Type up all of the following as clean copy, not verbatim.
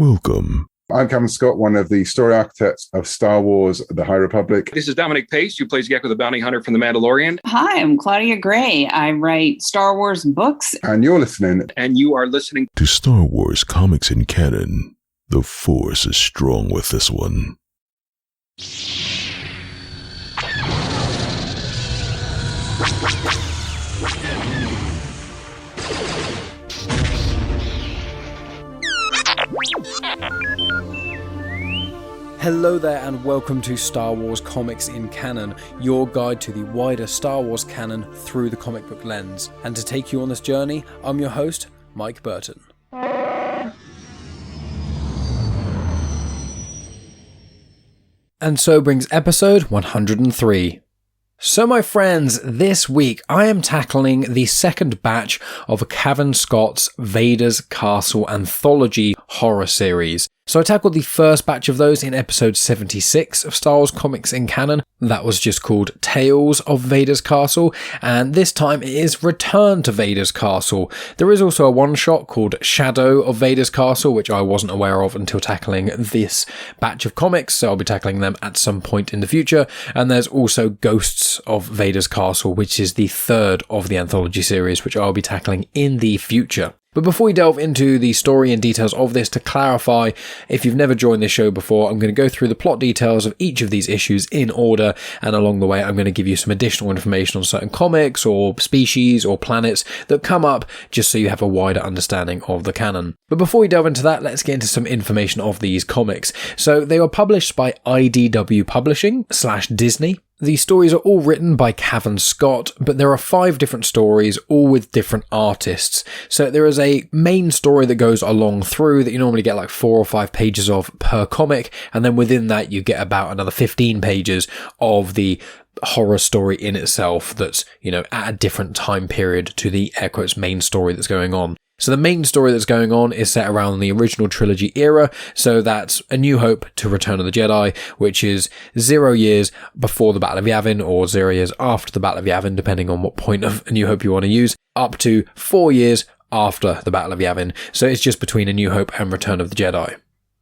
Welcome. I'm Cavan Scott, one of the story architects of Star Wars: The High Republic. This is Dominic Pace, who plays Gekko the Bounty Hunter from The Mandalorian. Hi, I'm Claudia Gray. I write Star Wars books. And you're listening. And you are listening to Star Wars Comics in Canon. The Force is strong with this one. Hello there and welcome to Star Wars Comics in Canon, your guide to the wider Star Wars canon through the comic book lens. And to take you on this journey, I'm your host, Mike Burton. And so brings episode 103. So my friends, this week I am tackling the second batch of Cavan Scott's Vader's Castle anthology horror series. So I tackled the first batch of those in episode 76 of Star Wars Comics in Canon. That was just called Tales of Vader's Castle, and this time it is Return to Vader's Castle. There is also a one-shot called Shadow of Vader's Castle, which I wasn't aware of until tackling this batch of comics, so I'll be tackling them at some point in the future. And there's also Ghosts of Vader's Castle, which is the third of the anthology series, which I'll be tackling in the future. But before we delve into the story and details of this, to clarify, if you've never joined this show before, I'm going to go through the plot details of each of these issues in order, and along the way I'm going to give you some additional information on certain comics or species or planets that come up, just so you have a wider understanding of the canon. But before we delve into that, let's get into some information of these comics. So they were published by IDW Publishing / Disney. The stories are all written by Cavan Scott, but there are 5 different stories, all with different artists. So there is a main story that goes along through that you normally get like 4 or 5 pages of per comic, and then within that you get about another 15 pages of the horror story in itself that's, at a different time period to the air quotes main story that's going on. So the main story that's going on is set around the original trilogy era, so that's A New Hope to Return of the Jedi, which is 0 years before the Battle of Yavin, or 0 years after the Battle of Yavin, depending on what point of A New Hope you want to use, up to 4 years after the Battle of Yavin. So it's just between A New Hope and Return of the Jedi.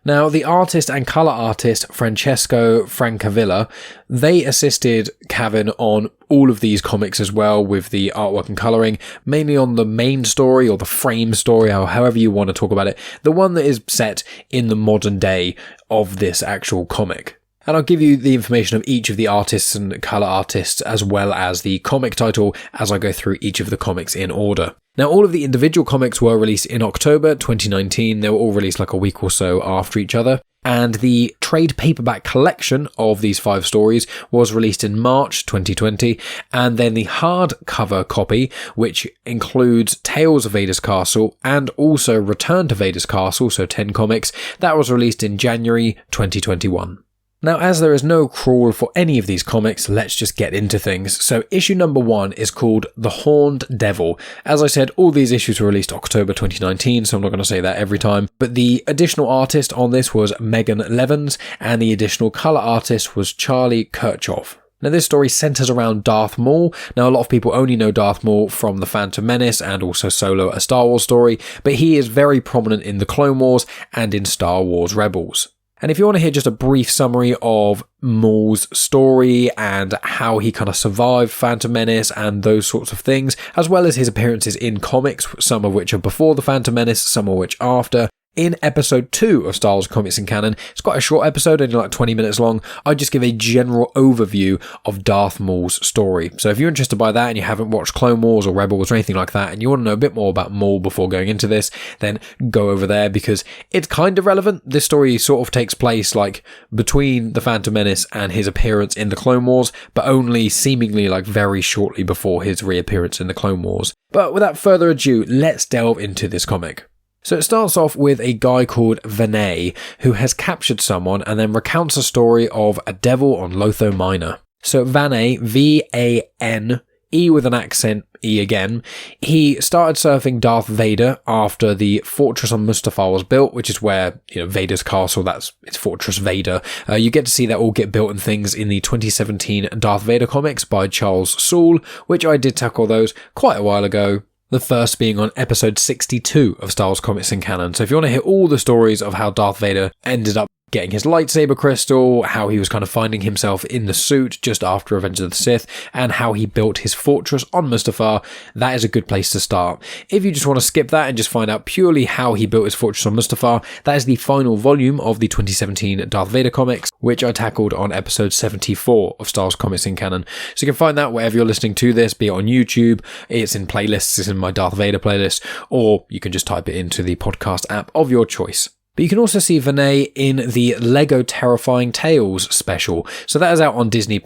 Now, the artist and colour artist Francesco Francavilla, they assisted Cavan on all of these comics as well with the artwork and colouring, mainly on the main story or the frame story, or however you want to talk about it, the one that is set in the modern day of this actual comic. And I'll give you the information of each of the artists and colour artists as well as the comic title as I go through each of the comics in order. Now, all of the individual comics were released in October 2019. They were all released like a week or so after each other. And the trade paperback collection of these 5 stories was released in March 2020. And then the hardcover copy, which includes Tales of Vader's Castle and also Return to Vader's Castle, so 10 comics, that was released in January 2021. Now, as there is no crawl for any of these comics, let's just get into things. So issue number 1 is called The Horned Devil. As I said, all these issues were released October 2019, so I'm not going to say that every time. But the additional artist on this was Megan Levens, and the additional colour artist was Charlie Kirchoff. Now, this story centres around Darth Maul. Now, a lot of people only know Darth Maul from The Phantom Menace and also Solo, a Star Wars story, but he is very prominent in the Clone Wars and in Star Wars Rebels. And if you want to hear just a brief summary of Maul's story and how he kind of survived Phantom Menace and those sorts of things, as well as his appearances in comics, some of which are before the Phantom Menace, some of which after, in episode 2 of Star Wars Comics in Canon, it's quite a short episode, only like 20 minutes long, I just give a general overview of Darth Maul's story. So if you're interested by that and you haven't watched Clone Wars or Rebels or anything like that, and you want to know a bit more about Maul before going into this, then go over there because it's kind of relevant. This story sort of takes place like between the Phantom Menace and his appearance in the Clone Wars, but only seemingly like very shortly before his reappearance in the Clone Wars. But without further ado, let's delve into this comic. So it starts off with a guy called Vader who has captured someone and then recounts a story of a devil on Lotho Minor. So Vader, V-A-N, E with an accent, E again, he started surfing Darth Vader after the fortress on Mustafar was built, which is where, Vader's castle, it's Fortress Vader. You get to see that all get built and things in the 2017 Darth Vader comics by Charles Soule, which I did tackle those quite a while ago. The first being on episode 62 of Star Wars Comics in Canon. So if you want to hear all the stories of how Darth Vader ended up getting his lightsaber crystal, how he was kind of finding himself in the suit just after Revenge of the Sith, and how he built his fortress on Mustafar, that is a good place to start. If you just want to skip that and just find out purely how he built his fortress on Mustafar, that is the final volume of the 2017 Darth Vader comics, which I tackled on episode 74 of Star Wars Comics in Canon. So you can find that wherever you're listening to this, be it on YouTube, it's in playlists, it's in my Darth Vader playlist, or you can just type it into the podcast app of your choice. But you can also see Vinay in the Lego Terrifying Tales special. So that is out on Disney+.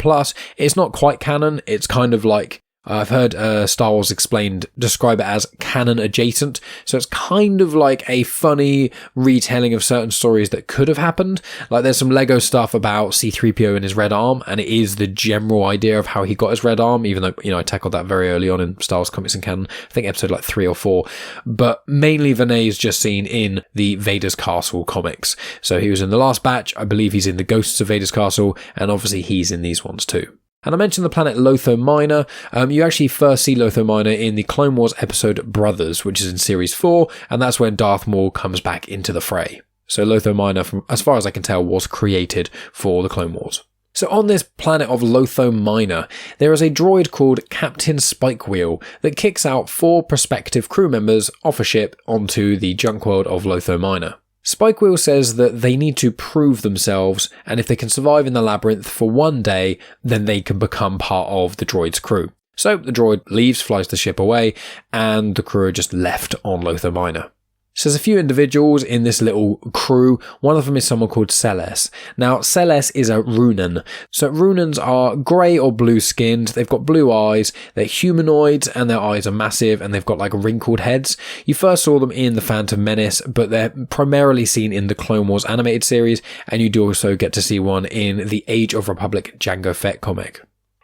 It's not quite canon. It's kind of like, I've heard Star Wars Explained describe it as canon adjacent. So it's kind of like a funny retelling of certain stories that could have happened. Like there's some Lego stuff about C-3PO and his red arm, and it is the general idea of how he got his red arm, even though, I tackled that very early on in Star Wars Comics in Canon. I think episode like 3 or 4. But mainly Vinay is just seen in the Vader's Castle comics. So he was in the last batch. I believe he's in the Ghosts of Vader's Castle, and obviously he's in these ones too. And I mentioned the planet Lotho Minor. You actually first see Lotho Minor in the Clone Wars episode Brothers, which is in Series 4, and that's when Darth Maul comes back into the fray. So Lotho Minor, from as far as I can tell, was created for the Clone Wars. So on this planet of Lotho Minor, there is a droid called Captain Spikewheel that kicks out 4 prospective crew members off a ship onto the junk world of Lotho Minor. Spikewheel says that they need to prove themselves, and if they can survive in the labyrinth for one day, then they can become part of the droid's crew. So the droid leaves, flies the ship away, and the crew are just left on Lotho Minor. So there's a few individuals in this little crew. One of them is someone called Celes. Now, Celes is a Runan. So Runans are grey or blue skinned. They've got blue eyes. They're humanoids and their eyes are massive and they've got like wrinkled heads. You first saw them in The Phantom Menace, but they're primarily seen in the Clone Wars animated series. And you do also get to see one in the Age of Republic Jango Fett comic.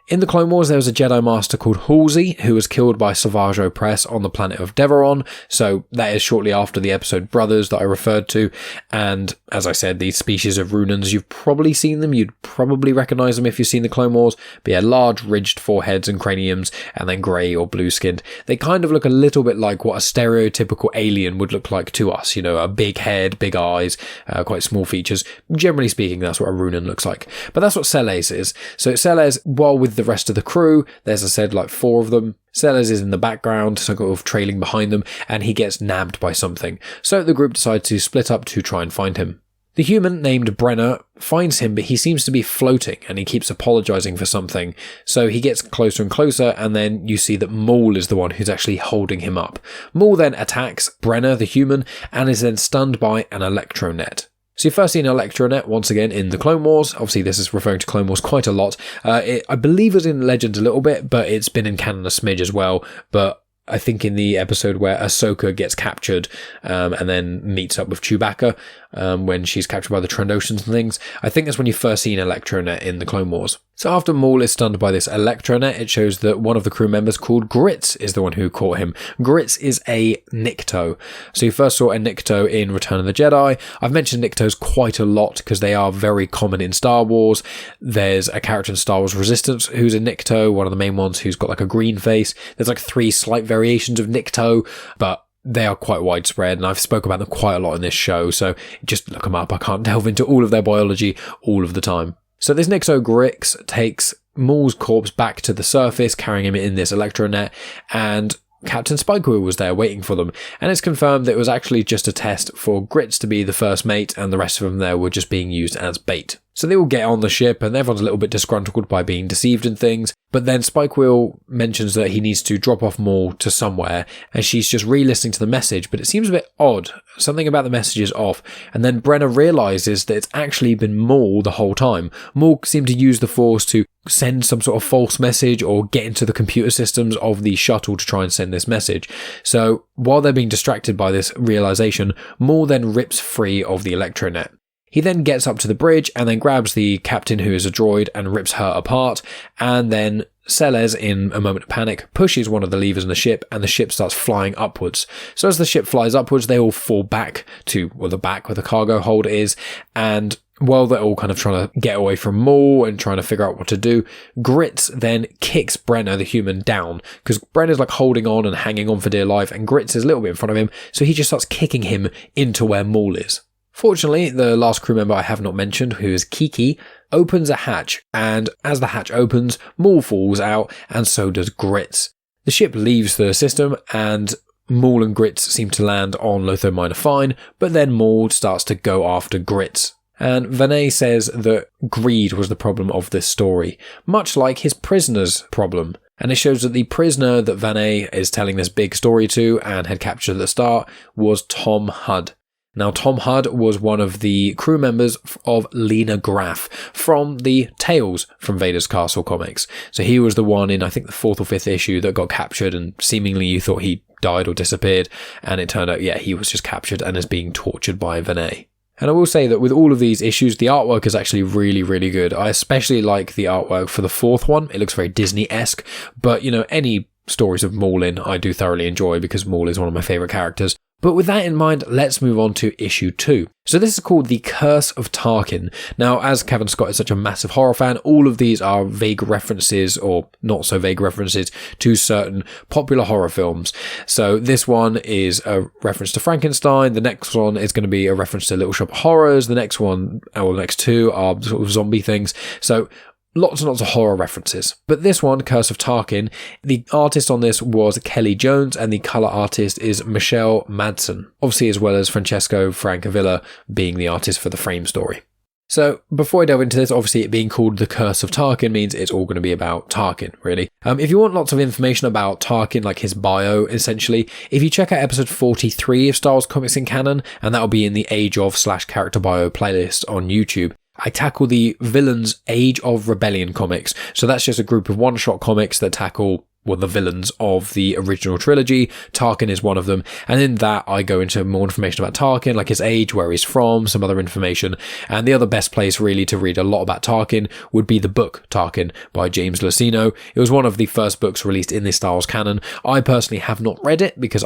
In the Clone Wars, there was a Jedi Master called Halsey, who was killed by Savage Opress on the planet of Deveron, so that is shortly after the episode Brothers that I referred to, and as I said, these species of Runans, you've probably seen them, you'd probably recognise them if you've seen the Clone Wars, but yeah, large ridged foreheads and craniums, and then grey or blue skinned. They kind of look a little bit like what a stereotypical alien would look like to us, a big head, big eyes, quite small features. Generally speaking, that's what a Runan looks like. But that's what Celes is. So Celes, while with the rest of the crew, there's, as I said, like 4 of them. Celes is in the background, sort of trailing behind them, and he gets nabbed by something. So the group decides to split up to try and find him. The human named Brenner finds him, but he seems to be floating, and he keeps apologising for something. So he gets closer and closer, and then you see that Maul is the one who's actually holding him up. Maul then attacks Brenner, the human, and is then stunned by an electronet. So you first see an electronet once again in the Clone Wars. Obviously, this is referring to Clone Wars quite a lot. I believe it was in Legends a little bit, but it's been in canon a smidge as well. But I think in the episode where Ahsoka gets captured and then meets up with Chewbacca when she's captured by the Trandoshans and things, I think that's when you first see an electronet in the Clone Wars. So after Maul is stunned by this electronet, it shows that one of the crew members called Gritz is the one who caught him. Gritz is a Nikto. So you first saw a Nikto in Return of the Jedi. I've mentioned Niktos quite a lot because they are very common in Star Wars. There's a character in Star Wars Resistance who's a Nikto, one of the main ones who's got like a green face. There's like 3 slight variations of Nikto, but they are quite widespread, and I've spoken about them quite a lot in this show, so just look them up. I can't delve into all of their biology all of the time. So this Nikto Grix takes Maul's corpse back to the surface, carrying him in this electronet, and Captain Spikewheel was there waiting for them, and it's confirmed that it was actually just a test for Gritz to be the first mate, and the rest of them there were just being used as bait. So they all get on the ship, and everyone's a little bit disgruntled by being deceived and things, but then Spikewheel mentions that he needs to drop off Maul to somewhere, and she's just re-listening to the message, but it seems a bit odd. Something about the message is off, and then Brenner realises that it's actually been Maul the whole time. Maul seemed to use the Force to send some sort of false message or get into the computer systems of the shuttle to try and send this message. So while they're being distracted by this realisation, Maul then rips free of the electronet. He then gets up to the bridge and then grabs the captain, who is a droid, and rips her apart, and then Celes, in a moment of panic, pushes one of the levers in the ship, and the ship starts flying upwards. So as the ship flies upwards, they all fall back to the back where the cargo hold is, and while they're all kind of trying to get away from Maul and trying to figure out what to do, Grits then kicks Brenner, the human, down, because Brenner's like holding on and hanging on for dear life, and Grits is a little bit in front of him, so he just starts kicking him into where Maul is. Fortunately, the last crew member I have not mentioned, who is Kiki, opens a hatch, and as the hatch opens, Maul falls out, and so does Grits. The ship leaves the system, and Maul and Grits seem to land on Lotho Minor fine, but then Maul starts to go after Grits. And Vanay says that greed was the problem of this story, much like his prisoner's problem. And it shows that the prisoner that Vanay is telling this big story to and had captured at the start was Tom Hutt. Now, Tom Hutt was one of the crew members of Lena Graf from the Tales from Vader's Castle comics. So he was the one in, I think, the 4th or 5th issue that got captured, and seemingly you thought he died or disappeared. And it turned out, yeah, he was just captured and is being tortured by Vanay. And I will say that with all of these issues, the artwork is actually really, really good. I especially like the artwork for the 4th one. It looks very Disney-esque, but, you know, any stories of Maul in I do thoroughly enjoy because Maul is one of my favourite characters. But with that in mind, let's move on to issue 2. So this is called The Curse of Tarkin. Now, as Cavan Scott is such a massive horror fan, all of these are vague references, or not so vague references, to certain popular horror films. So this one is a reference to Frankenstein, the next one is going to be a reference to Little Shop of Horrors, the next one, or the next two are sort of zombie things. So lots and lots of horror references. But this one, Curse of Tarkin, the artist on this was Kelley Jones and the colour artist is Michelle Madsen. Obviously, as well as Francesco Francavilla being the artist for the frame story. So before I delve into this, obviously it being called The Curse of Tarkin means it's all going to be about Tarkin, really. If you want lots of information about Tarkin, like his bio, essentially, if you check out episode 43 of Star Wars Comics in Canon, and that'll be in the Age of / Character Bio playlist on YouTube, I tackle the villains Age of Rebellion comics. So that's just a group of one-shot comics that tackle, well, the villains of the original trilogy. Tarkin is one of them. And in that, I go into more information about Tarkin, like his age, where he's from, some other information. And the other best place really to read a lot about Tarkin would be the book Tarkin by James Lucino. It was one of the first books released in the Star Wars canon. I personally have not read it because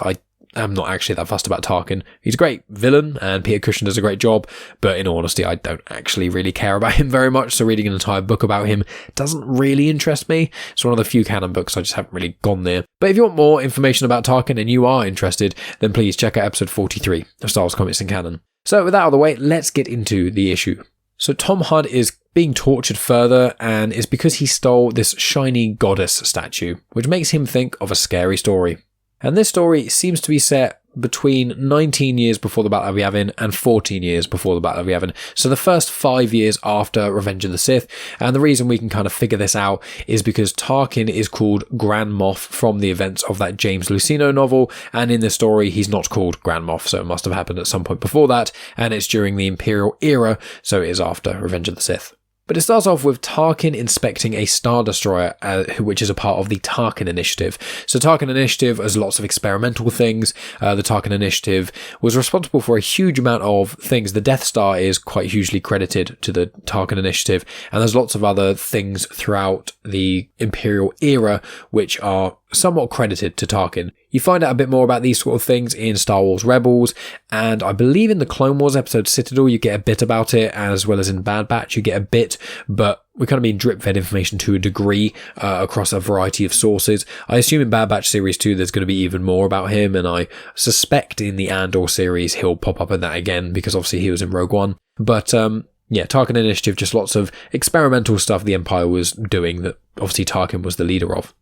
I'm not actually that fussed about Tarkin. He's a great villain and Peter Cushing does a great job, but in all honesty, I don't actually really care about him very much, so reading an entire book about him doesn't really interest me. It's one of the few canon books I just haven't really gone there. But if you want more information about Tarkin and you are interested, then please check out episode 43 of Star Wars Comics in Canon. So with that out of the way, let's get into the issue. So Tom Hutt is being tortured further, and it's because he stole this shiny goddess statue, which makes him think of a scary story. And this story seems to be set between 19 years before the Battle of Yavin and 14 years before the Battle of Yavin. So the first 5 years after Revenge of the Sith. And the reason we can kind of figure this out is because Tarkin is called Grand Moff from the events of that James Lucino novel. And in this story, he's not called Grand Moff, so it must have happened at some point before that. And it's during the Imperial era, so it is after Revenge of the Sith. But it starts off with Tarkin inspecting a Star Destroyer, which is a part of the Tarkin Initiative. So Tarkin Initiative has lots of experimental things. The Tarkin Initiative was responsible for a huge amount of things. The Death Star is quite hugely credited to the Tarkin Initiative, and there's lots of other things throughout the Imperial era which are somewhat credited to Tarkin. You find out a bit more about these sort of things in Star Wars Rebels, and I believe in the Clone Wars episode Citadel you get a bit about it, as well as in Bad Batch you get a bit, but we're kind of being drip-fed information to a degree across a variety of sources. I assume in Bad Batch Series 2 there's going to be even more about him, and I suspect in the Andor series he'll pop up in that again, because obviously he was in Rogue One. But yeah, Tarkin Initiative, just lots of experimental stuff the Empire was doing that obviously Tarkin was the leader of.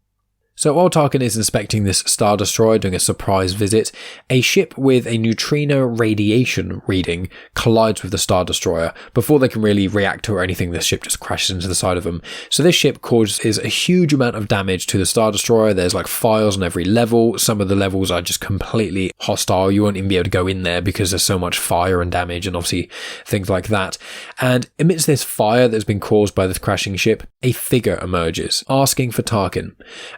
So while Tarkin is inspecting this Star Destroyer doing a surprise visit, a ship with a neutrino radiation reading collides with the Star Destroyer. Before they can really react to or anything, this ship just crashes into the side of them. So this ship causes a huge amount of damage to the Star Destroyer. There's like fires on every level. Some of the levels are just completely hostile. You won't even be able to go in there because there's so much fire and damage and obviously things like that. And amidst this fire that's been caused by this crashing ship, a figure emerges, asking for Tarkin.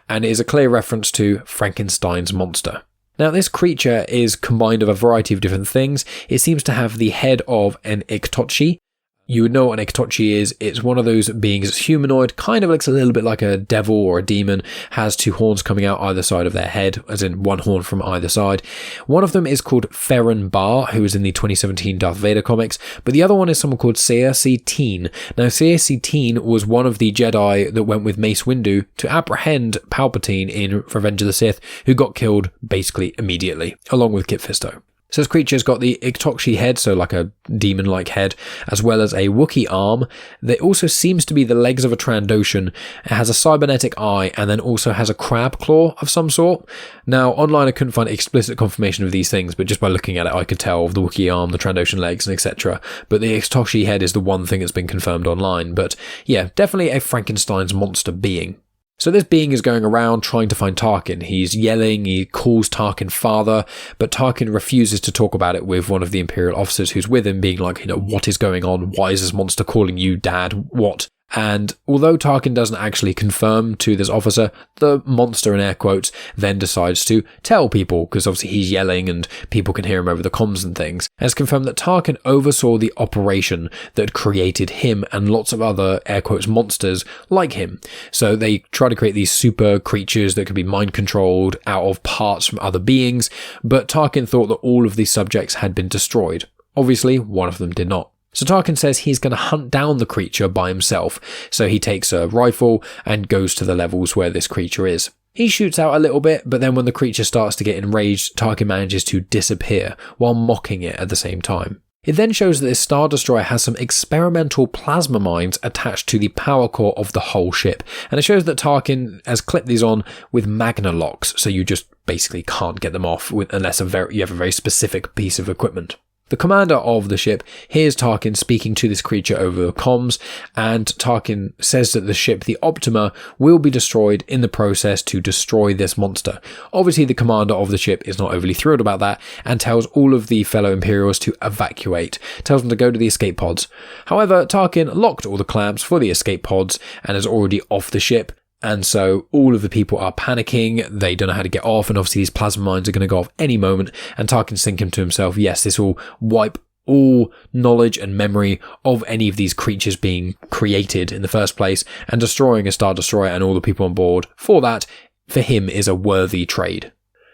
And it is a clear reference to Frankenstein's monster. Now, this creature is combined of a variety of different things. It seems to have the head of an Iktochi, You would know what an Iktochi is. It's one of those beings that's humanoid, kind of looks a little bit like a devil or a demon, has two horns coming out either side of their head, as in one horn from either side. One of them is called Ferren Bar, who is in the 2017 Darth Vader comics, but the other one is someone called Saoirse Teen. Now, Saoirse Teen was one of the Jedi that went with Mace Windu to apprehend Palpatine in Revenge of the Sith, who got killed basically immediately, along with Kit Fisto. So this creature's got the Iktochi head, so like a demon-like head, as well as a Wookiee arm. There also seems to be the legs of a Trandoshan. It has a cybernetic eye, and then also has a crab claw of some sort. Now, online I couldn't find explicit confirmation of these things, but just by looking at it I could tell the Wookiee arm, the Trandoshan legs, and etc. But the Iktochi head is the one thing that's been confirmed online. But yeah, definitely a Frankenstein's monster being. So this being is going around trying to find Tarkin. He's yelling, he calls Tarkin father, but Tarkin refuses to talk about it with one of the Imperial officers who's with him, being like, what is going on? Why is this monster calling you dad? What? And although Tarkin doesn't actually confirm to this officer, the monster in air quotes then decides to tell people, because obviously he's yelling and people can hear him over the comms and things. And it's confirmed that Tarkin oversaw the operation that created him and lots of other air quotes monsters like him. So they try to create these super creatures that could be mind controlled out of parts from other beings, but Tarkin thought that all of these subjects had been destroyed. Obviously, one of them did not. So Tarkin says he's going to hunt down the creature by himself, so he takes a rifle and goes to the levels where this creature is. He shoots out a little bit, but then when the creature starts to get enraged, Tarkin manages to disappear, while mocking it at the same time. It then shows that this Star Destroyer has some experimental plasma mines attached to the power core of the whole ship, and it shows that Tarkin has clipped these on with magna locks, so you just basically can't get them off unless you have a very specific piece of equipment. The commander of the ship hears Tarkin speaking to this creature over comms, and Tarkin says that the ship, the Optima, will be destroyed in the process to destroy this monster. Obviously, the commander of the ship is not overly thrilled about that and tells all of the fellow Imperials to evacuate, tells them to go to the escape pods. However, Tarkin locked all the clamps for the escape pods and is already off the ship. And so all of the people are panicking, they don't know how to get off, and obviously these plasma mines are going to go off any moment, and Tarkin's thinking to himself, yes, this will wipe all knowledge and memory of any of these creatures being created in the first place, and destroying a Star Destroyer and all the people on board for that, for him, is a worthy trade.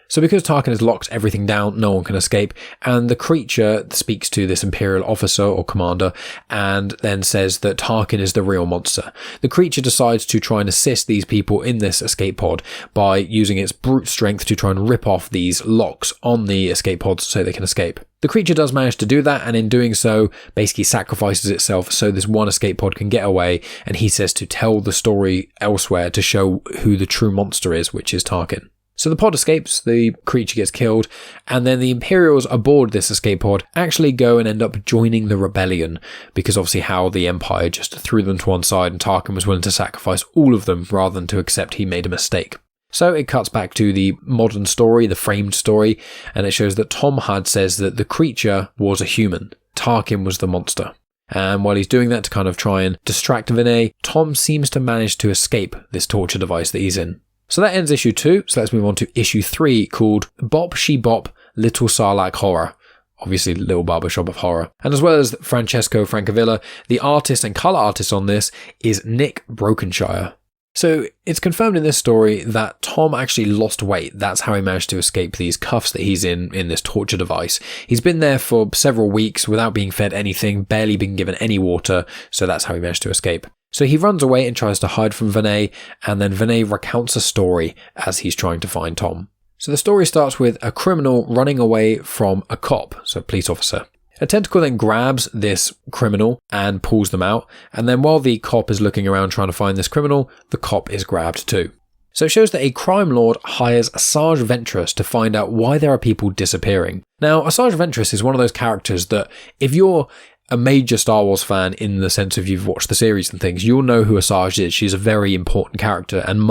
So because Tarkin has locked everything down, no one can escape, and the creature speaks to this Imperial officer or commander and then says that Tarkin is the real monster. The creature decides to try and assist these people in this escape pod by using its brute strength to try and rip off these locks on the escape pods so they can escape. The creature does manage to do that, and in doing so, basically sacrifices itself so this one escape pod can get away, and he says to tell the story elsewhere to show who the true monster is, which is Tarkin. So the pod escapes, the creature gets killed, and then the Imperials aboard this escape pod actually go and end up joining the rebellion, because obviously how the Empire just threw them to one side and Tarkin was willing to sacrifice all of them rather than to accept he made a mistake. So it cuts back to the modern story, the framed story, and it shows that Tom Hutt says that the creature was a human. Tarkin was the monster. And while he's doing that to kind of try and distract Vinay, Tom seems to manage to escape this torture device that he's in. So that ends issue 2, so let's move on to issue 3, called Bop She Bop Little Sarlacc Horror. Obviously, Little Barbershop of Horror. And as well as Francesco Francavilla, the artist and colour artist on this is Nick Brokenshire. So it's confirmed in this story that Tom actually lost weight. That's how he managed to escape these cuffs that he's in this torture device. He's been there for several weeks without being fed anything, barely being given any water, so that's how he managed to escape. So he runs away and tries to hide from Vinay, and then Vinay recounts a story as he's trying to find Tom. So the story starts with a criminal running away from a cop, so a police officer. A tentacle then grabs this criminal and pulls them out, and then while the cop is looking around trying to find this criminal, the cop is grabbed too. So it shows that a crime lord hires Asajj Ventress to find out why there are people disappearing. Now, Asajj Ventress is one of those characters that if you're a major Star Wars fan in the sense of you've watched the series and things, you'll know who Asajj is. She's a very important character, and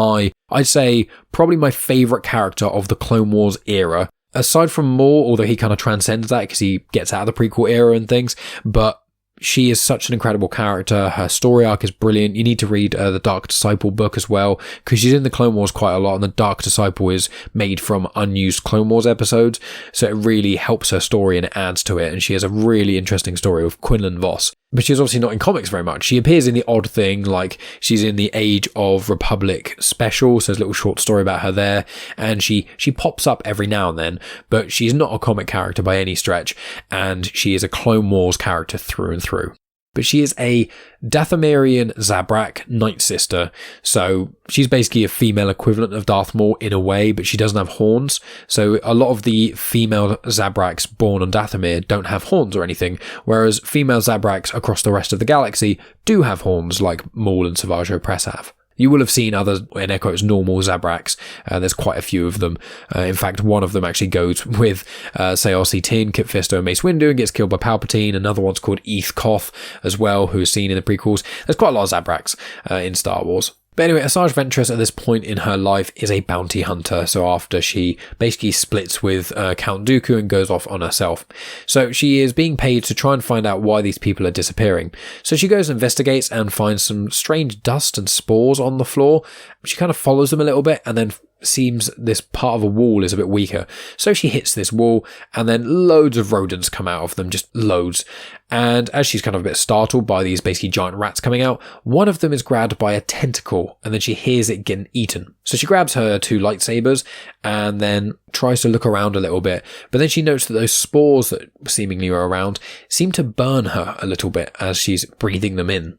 I'd say probably my favourite character of the Clone Wars era. Aside from Maul, although he kind of transcends that because he gets out of the prequel era and things, but she is such an incredible character. Her story arc is brilliant. You need to read the Dark Disciple book as well, because she's in the Clone Wars quite a lot, and the Dark Disciple is made from unused Clone Wars episodes, so it really helps her story and it adds to it, and she has a really interesting story with Quinlan Vos. But she's obviously not in comics very much. She appears in the odd thing, like she's in the Age of Republic special, so there's a little short story about her there, and she pops up every now and then, but she's not a comic character by any stretch, and she is a Clone Wars character through and through. But she is a Dathomirian Zabrak Night Sister, so she's basically a female equivalent of Darth Maul in a way, but she doesn't have horns. So a lot of the female Zabraks born on Dathomir don't have horns or anything, whereas female Zabraks across the rest of the galaxy do have horns like Maul and Savage Opress have. You will have seen other, in air quotes, normal Zabraks. There's quite a few of them. In fact, one of them actually goes with Sayar Tin, Kit Fisto, and Mace Windu and gets killed by Palpatine. Another one's called Eth Koth as well, who's seen in the prequels. There's quite a lot of Zabraks in Star Wars. But anyway, Asajj Ventress at this point in her life is a bounty hunter. So after she basically splits with Count Dooku and goes off on herself. So she is being paid to try and find out why these people are disappearing. So she goes and investigates and finds some strange dust and spores on the floor. She kind of follows them a little bit and then seems this part of a wall is a bit weaker. So she hits this wall and then loads of rodents come out of them, just loads. And as she's kind of a bit startled by these basically giant rats coming out, one of them is grabbed by a tentacle and then she hears it getting eaten. So she grabs her 2 lightsabers and then tries to look around a little bit. But then she notes that those spores that seemingly are around seem to burn her a little bit as she's breathing them in.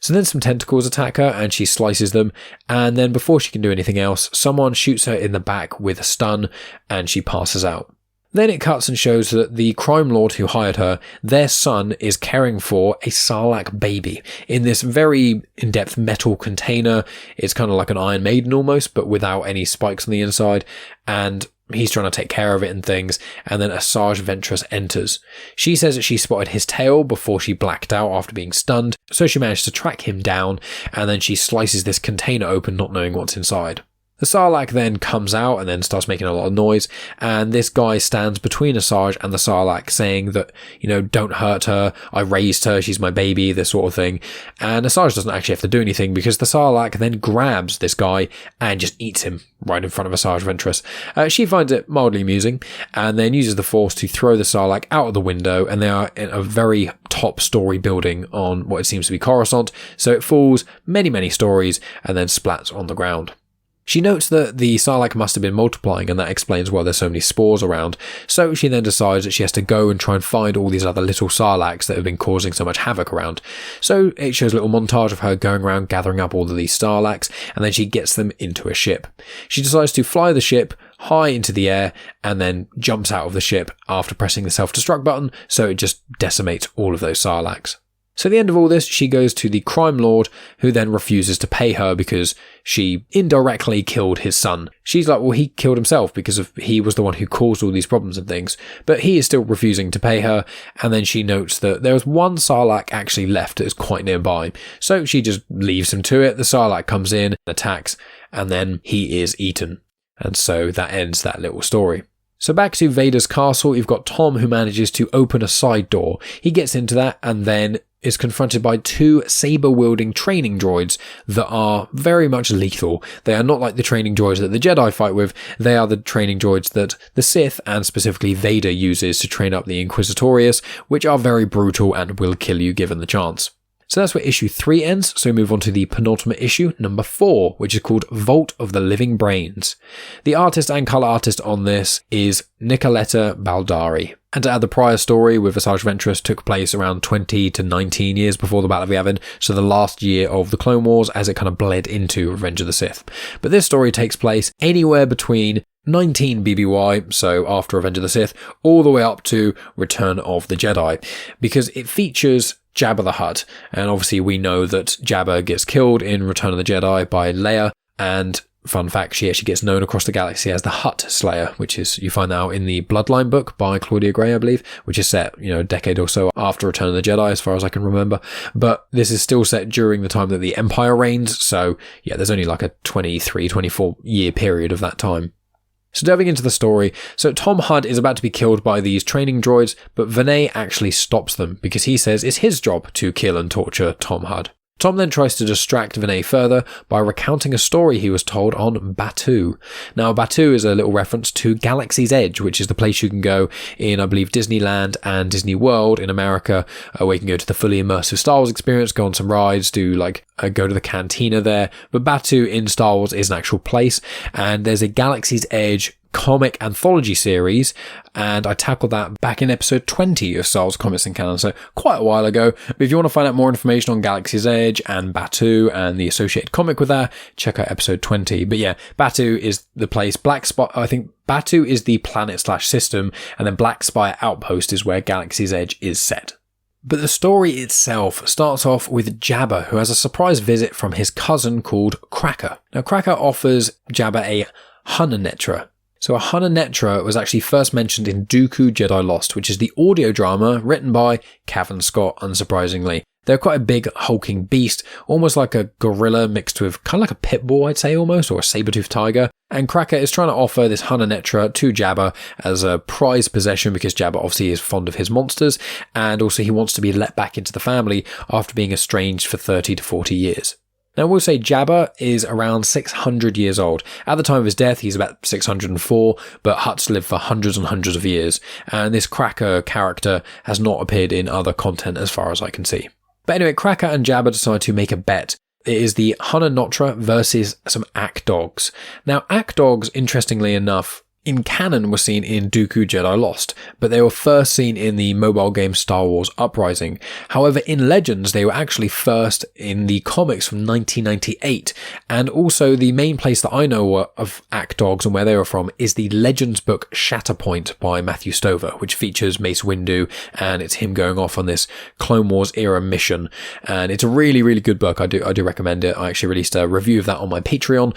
So then some tentacles attack her and she slices them, and then before she can do anything else, someone shoots her in the back with a stun and she passes out. Then it cuts and shows that the crime lord who hired her, their son is caring for a sarlacc baby in this very in-depth metal container. It's kind of like an Iron Maiden almost, but without any spikes on the inside, and he's trying to take care of it and things, and then Asajj Ventress enters. She says that she spotted his tail before she blacked out after being stunned, so she managed to track him down, and then she slices this container open not knowing what's inside. The sarlacc then comes out and then starts making a lot of noise, and this guy stands between Asajj and the sarlacc saying that, don't hurt her, I raised her, she's my baby, this sort of thing. And Asajj doesn't actually have to do anything because the sarlacc then grabs this guy and just eats him right in front of Asajj Ventress. She finds it mildly amusing and then uses the force to throw the sarlacc out of the window, and they are in a very top story building on what it seems to be Coruscant, so it falls many, many stories and then splats on the ground. She notes that the sarlacc must have been multiplying, and that explains why there's so many spores around. So she then decides that she has to go and try and find all these other little sarlaccs that have been causing so much havoc around. So it shows a little montage of her going around gathering up all of these sarlaccs, and then she gets them into a ship. She decides to fly the ship high into the air and then jumps out of the ship after pressing the self-destruct button, so it just decimates all of those sarlaccs. So at the end of all this, she goes to the crime lord, who then refuses to pay her because she indirectly killed his son. She's like, well, he killed himself because he was the one who caused all these problems and things. But he is still refusing to pay her, and then she notes that there was one sarlacc actually left that is quite nearby. So she just leaves him to it. The sarlacc comes in, attacks, and then he is eaten. And so that ends that little story. So back to Vader's castle, you've got Tom who manages to open a side door. He gets into that and then is confronted by 2 saber-wielding training droids that are very much lethal. They are not like the training droids that the Jedi fight with, they are the training droids that the Sith, and specifically Vader, uses to train up the Inquisitorius, which are very brutal and will kill you given the chance. So that's where issue 3 ends, so we move on to the penultimate issue, number 4, which is called Vault of the Living Brains. The artist and colour artist on this is Nicoletta Baldari. And to add, the prior story with Asajj Ventress took place around 20 to 19 years before the Battle of Yavin, so the last year of the Clone Wars as it kind of bled into Revenge of the Sith. But this story takes place anywhere between 19 BBY, so after Revenge of the Sith, all the way up to Return of the Jedi, because it features Jabba the Hutt, and obviously we know that Jabba gets killed in Return of the Jedi by Leia, and fun fact, she actually gets known across the galaxy as the Hutt Slayer, which is, you find out in the Bloodline book by Claudia Gray, I believe, which is set, a decade or so after Return of the Jedi, as far as I can remember. But this is still set during the time that the Empire reigns, so yeah, there's only like a 23, 24 year period of that time. So delving into the story, so Tom Hutt is about to be killed by these training droids, but Vinay actually stops them because he says it's his job to kill and torture Tom Hutt. Tom then tries to distract Vinay further by recounting a story he was told on Batuu. Now, Batuu is a little reference to Galaxy's Edge, which is the place you can go in, I believe, Disneyland and Disney World in America, where you can go to the fully immersive Star Wars experience, go on some rides, go to the cantina there. But Batuu in Star Wars is an actual place, and there's a Galaxy's Edge comic anthology series, and I tackled that back in episode 20 of Star Wars Comics in Canon, so quite a while ago. But if you want to find out more information on Galaxy's Edge and Batuu and the associated comic with that, check out episode 20. But yeah, Batuu is the place. I think Batuu is the planet/system, and then Black Spire Outpost is where Galaxy's Edge is set. But the story itself starts off with Jabba, who has a surprise visit from his cousin called Cracker. Now, Cracker offers Jabba a Hunanetra. So a Hunanetra was actually first mentioned in Dooku Jedi Lost, which is the audio drama written by Cavan Scott, unsurprisingly. They're quite a big hulking beast, almost like a gorilla mixed with kind of like a pit bull, I'd say almost, or a saber-toothed tiger. And Cracker is trying to offer this Hunanetra to Jabba as a prized possession because Jabba obviously is fond of his monsters, and also he wants to be let back into the family after being estranged for 30 to 40 years. Now, we'll say Jabba is around 600 years old. At the time of his death, he's about 604, but Hutt's lived for hundreds and hundreds of years, and this Cracker character has not appeared in other content as far as I can see. But anyway, Cracker and Jabba decide to make a bet. It is the Hunanetra versus some Ak dogs. Now, Ak dogs, interestingly enough, in canon were seen in Dooku Jedi Lost, but they were first seen in the mobile game Star Wars Uprising. However, in Legends, they were actually first in the comics from 1998, and also the main place that I know of Ak dogs and where they were from is the Legends book Shatterpoint by Matthew Stover, which features Mace Windu, and it's him going off on this Clone Wars era mission, and it's a really, really good book. I do recommend it. I actually released a review of that on my Patreon,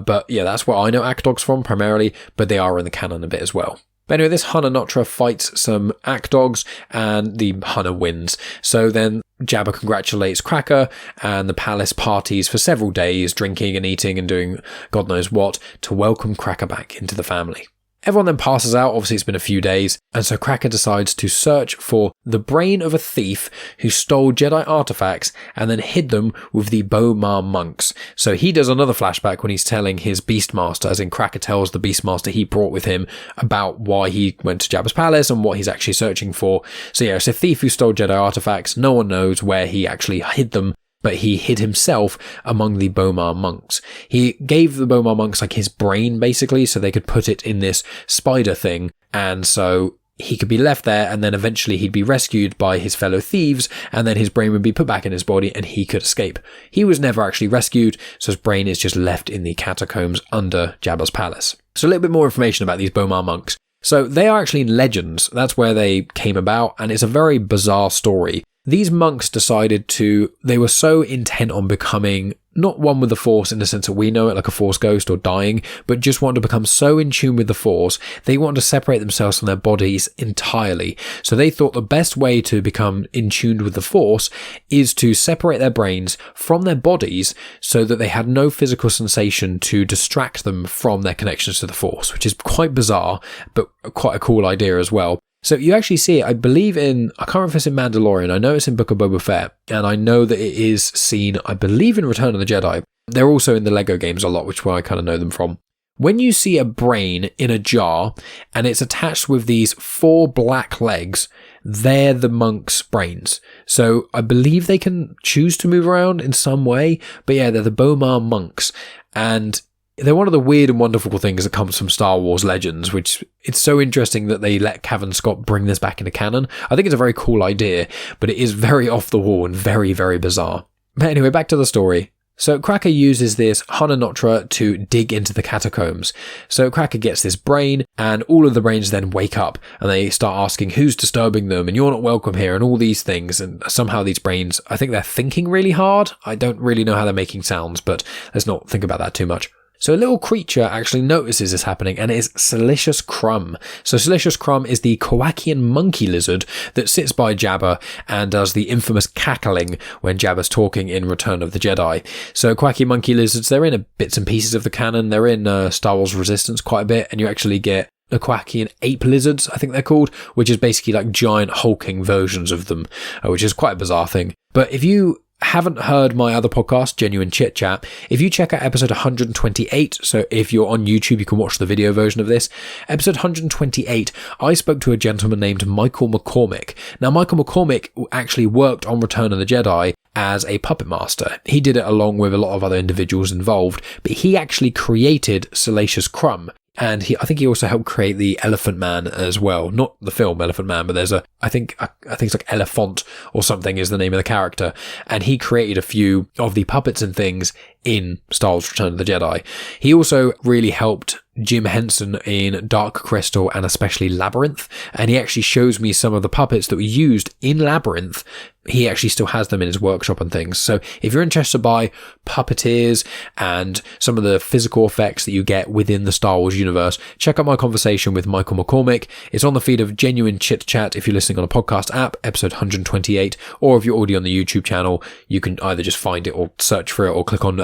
but yeah, that's where I know Ak dogs from primarily, but they are in the canon a bit as well. But anyway, this Hunanetra fights some Ak dogs, and the Huna wins. So then Jabba congratulates Cracker, and the palace parties for several days, drinking and eating and doing God knows what, to welcome Cracker back into the family. Everyone then passes out, obviously it's been a few days, and so Cracker decides to search for the brain of a thief who stole Jedi artifacts and then hid them with the B'omar monks. So he does another flashback when he's telling his Beastmaster, as in Cracker tells the Beastmaster he brought with him about why he went to Jabba's palace and what he's actually searching for. So yeah, it's a thief who stole Jedi artifacts. No one knows where he actually hid them, but he hid himself among the B'omar monks. He gave the B'omar monks like his brain, basically, so they could put it in this spider thing, and so he could be left there, and then eventually he'd be rescued by his fellow thieves, and then his brain would be put back in his body and he could escape. He was never actually rescued, so his brain is just left in the catacombs under Jabba's palace. So a little bit more information about these B'omar monks. So they are actually in Legends. That's where they came about, and it's a very bizarre story. These monks they were so intent on becoming not one with the Force in the sense that we know it, like a Force ghost or dying, but just wanted to become so in tune with the Force, they wanted to separate themselves from their bodies entirely. So they thought the best way to become in tune with the Force is to separate their brains from their bodies so that they had no physical sensation to distract them from their connections to the Force, which is quite bizarre, but quite a cool idea as well. So you actually see it, I believe I can't remember if it's in Mandalorian, I know it's in Book of Boba Fett, and I know that it is seen, I believe, in Return of the Jedi. They're also in the Lego games a lot, which is where I kind of know them from. When you see a brain in a jar, and it's attached with these 4 black legs, they're the monks' brains. So I believe they can choose to move around in some way, but yeah, they're the B'omar monks, and they're one of the weird and wonderful things that comes from Star Wars Legends, which it's so interesting that they let Cavan Scott bring this back into canon. I think it's a very cool idea, but it is very off the wall and very, very bizarre. But anyway, back to the story. So Cracker uses this Hunanetra to dig into the catacombs. So Cracker gets this brain, and all of the brains then wake up, and they start asking who's disturbing them, and you're not welcome here, and all these things. And somehow these brains, I think they're thinking really hard. I don't really know how they're making sounds, but let's not think about that too much. So a little creature actually notices this happening, and it is Silicious Crumb. So Silicious Crumb is the Quackian monkey lizard that sits by Jabba and does the infamous cackling when Jabba's talking in Return of the Jedi. So Quacky monkey lizards, they're in bits and pieces of the canon. They're in Star Wars Resistance quite a bit, and you actually get the Quackian ape lizards, I think they're called, which is basically like giant hulking versions of them, which is quite a bizarre thing. But if you haven't heard my other podcast, Genuine Chit-Chat, if you check out episode 128, so if you're on YouTube, you can watch the video version of this. Episode 128, I spoke to a gentleman named Michael McCormick. Now, Michael McCormick actually worked on Return of the Jedi as a puppet master. He did it along with a lot of other individuals involved, but he actually created Salacious Crumb. And I think he also helped create the Elephant Man as well. Not the film Elephant Man, but there's I think it's like Elephant or something is the name of the character. And he created a few of the puppets and things in Star Wars Return of the Jedi. He also really helped Jim Henson in Dark Crystal and especially Labyrinth. And he actually shows me some of the puppets that were used in Labyrinth. He actually still has them in his workshop and things. So if you're interested by puppeteers and some of the physical effects that you get within the Star Wars universe, check out my conversation with Michael McCormick. It's on the feed of Genuine Chit-Chat if you're listening on a podcast app, episode 128, or if you're already on the YouTube channel, you can either just find it or search for it or click on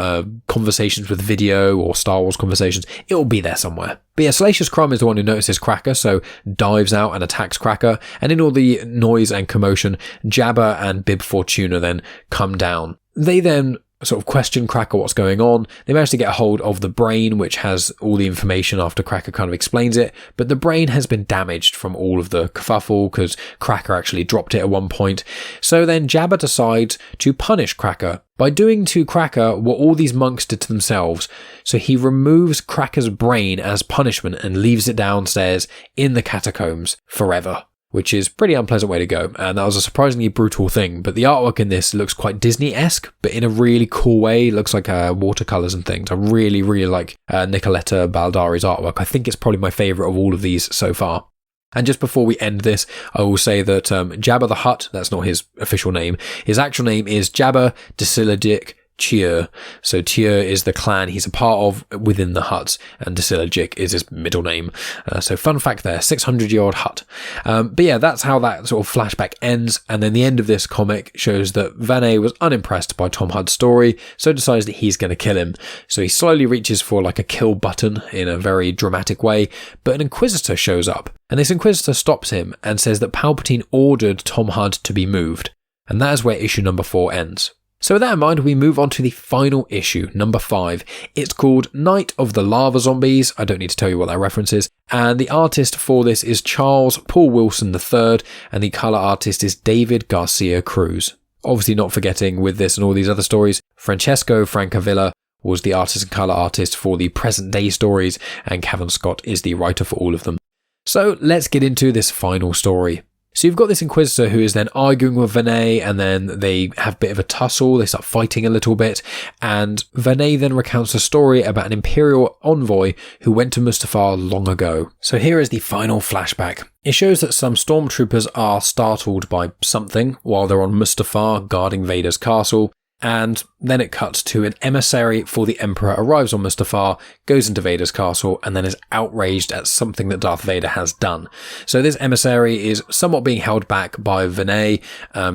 Conversations with Video or Star Wars Conversations. It will be there somewhere. But yeah, Salacious Crumb is the one who notices Cracker, so dives out and attacks Cracker. And in all the noise and commotion, Jabba and Bib Fortuna then come down. They then sort of question Cracker what's going on. They manage to get a hold of the brain, which has all the information after Cracker kind of explains it. But the brain has been damaged from all of the kerfuffle because Cracker actually dropped it at one point. So then Jabba decides to punish Cracker by doing to Cracker what all these monks did to themselves. So he removes Cracker's brain as punishment and leaves it downstairs in the catacombs forever, which is a pretty unpleasant way to go. And that was a surprisingly brutal thing. But the artwork in this looks quite Disney-esque, but in a really cool way. It looks like watercolors and things. I really, really like Nicoletta Baldari's artwork. I think it's probably my favorite of all of these so far. And just before we end this, I will say that Jabba the Hutt, that's not his official name. His actual name is Jabba Desilagic Tyr. So Tyr is the clan he's a part of within the Hutts, and Desilagic is his middle name. So fun fact there, 600-year-old Hutt. But yeah, that's how that sort of flashback ends. And then the end of this comic shows that Vader was unimpressed by Tom Hudd's story, so decides that he's going to kill him. So he slowly reaches for like a kill button in a very dramatic way, but an Inquisitor shows up. And this Inquisitor stops him and says that Palpatine ordered Tom Hudd to be moved. And that is where issue number 4 ends. So with that in mind, we move on to the final issue, number 5. It's called Night of the Lava Zombies. I don't need to tell you what that reference is. And the artist for this is Charles Paul Wilson III, and the colour artist is David Garcia Cruz. Obviously not forgetting with this and all these other stories, Francesco Francavilla was the artist and colour artist for the present day stories, and Cavan Scott is the writer for all of them. So let's get into this final story. So you've got this Inquisitor who is then arguing with Vader, and then they have a bit of a tussle, they start fighting a little bit, and Vader then recounts a story about an Imperial envoy who went to Mustafar long ago. So here is the final flashback. It shows that some stormtroopers are startled by something while they're on Mustafar guarding Vader's castle, and then it cuts to an emissary for the Emperor arrives on Mustafar, goes into Vader's castle, and then is outraged at something that Darth Vader has done. So this emissary is somewhat being held back by Vader,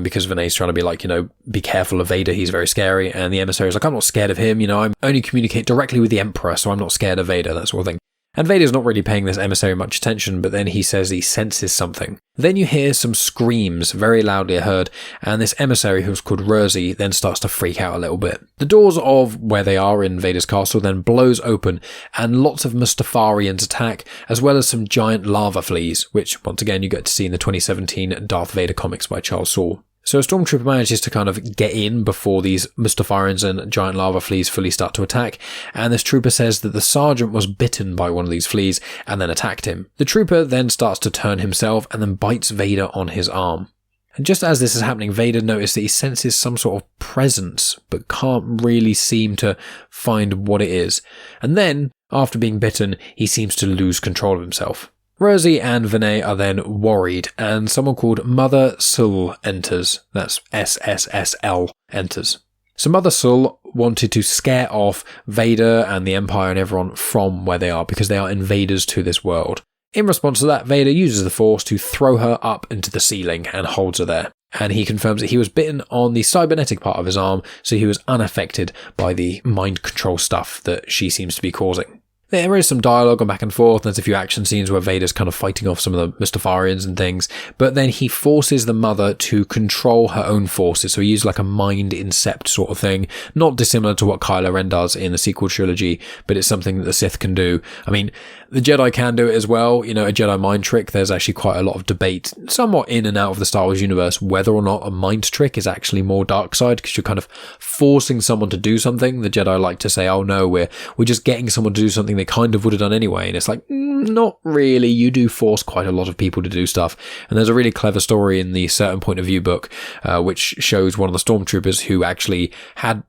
because Vader's trying to be like, be careful of Vader, he's very scary, and the emissary is like, I'm not scared of him, I only communicate directly with the Emperor, so I'm not scared of Vader, that sort of thing. And Vader's not really paying this emissary much attention, but then he says he senses something. Then you hear some screams, very loudly heard, and this emissary, who's called Rosie, then starts to freak out a little bit. The doors of where they are in Vader's castle then blows open, and lots of Mustafarians attack, as well as some giant lava fleas, which, once again, you get to see in the 2017 Darth Vader comics by Charles Soule. So a stormtrooper manages to kind of get in before these Mustafarians and giant lava fleas fully start to attack, and this trooper says that the sergeant was bitten by one of these fleas and then attacked him. The trooper then starts to turn himself and then bites Vader on his arm. And just as this is happening, Vader notices that he senses some sort of presence, but can't really seem to find what it is. And then, after being bitten, he seems to lose control of himself. Rosie and Vader are then worried, and someone called Mother Sul enters. That's SSSL enters. So Mother Sul wanted to scare off Vader and the Empire and everyone from where they are, because they are invaders to this world. In response to that, Vader uses the Force to throw her up into the ceiling and holds her there. And he confirms that he was bitten on the cybernetic part of his arm, so he was unaffected by the mind control stuff that she seems to be causing. There is some dialogue and back and forth. There's a few action scenes where Vader's kind of fighting off some of the Mustafarians and things, but then he forces the mother to control her own forces. So he uses like a mind incept sort of thing, not dissimilar to what Kylo Ren does in the sequel trilogy, but it's something that the Sith can do. I mean, the Jedi can do it as well. A Jedi mind trick. There's actually quite a lot of debate, somewhat in and out of the Star Wars universe, whether or not a mind trick is actually more dark side, because you're kind of forcing someone to do something. The Jedi like to say, oh no, we're just getting someone to do something they kind of would have done anyway. And it's like, not really. You do force quite a lot of people to do stuff. And there's a really clever story in the Certain Point of View book, which shows one of the stormtroopers who actually